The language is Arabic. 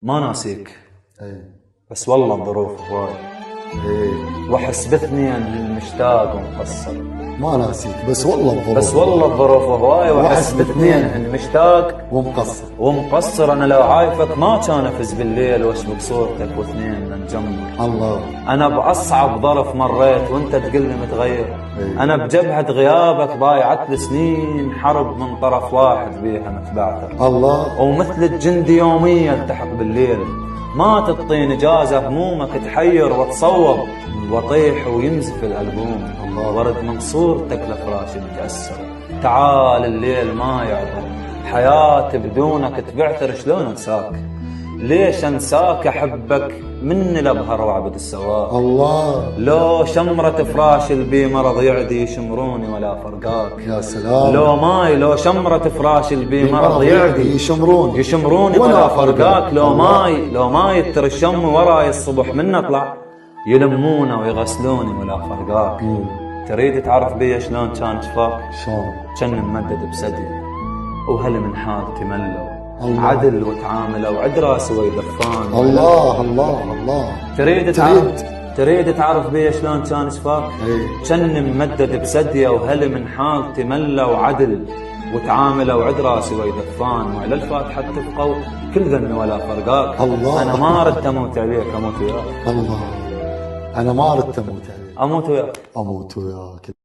ما ناسيك ايه بس والله الظروف هواي. ايه واحس باثنين للمشتاق ومقصر. ما ناسيك بس والله الظروف. بس والله الظروف هواي. واحس باثنين ان مشتاق ومقصر. ومقصر. انا لو عايفك ما كان افز بالليل واشبك صورتك واثنين نتجمر. الله. انا باصعب ظرف مريت وانت تقول لي متغير. إيه. انا بجبهة غيابك بايعت سنين حرب من طرف واحد بيها متبعتر. الله. ومثل الجندي يوميا التحق بالليل ما تعطيني اجازة همومك تحير وتصوب وطيح وينزف الألبوم. الله. ورد من صورتك لفراشي متأثر. تعال الليل ما يعبر حياتي بدونك تبعتر. شلون انساك؟ ليش انساك؟ احبك مني لبهر وعبد السواق. الله. لو شمرة فراش البي مرض يعدي يشمروني ولا فرقاك. يا سلام. لو شمرة فراش البي مرض يعدي يشمروني ولا فرقاك. لو ماي ترشم وراي الصبح من اطلع يلمونه ويغسلوني ولا فرقاك. تريد تعرف بي شلون كان شفاك؟ شلون؟ كان ممدد بسدي وهل من حالتي ملوا. الله. عدل وتعامل وعد راسي ويدفان. الله الله الله. تريد تعرف بي شلون كان شفاك؟ ايه. كان ممدد بسديه وهل من حالتي ملوا. وعدل وتعامل وعد راسي ويدفان. وعلى الفاتحة تبقوا كل ذنبي ولا فرقاك. الله. انا ما ردت اموت عليك اموت وياك. الله. انا ما ردت اموت عليك اموت وياك. اموت وياك.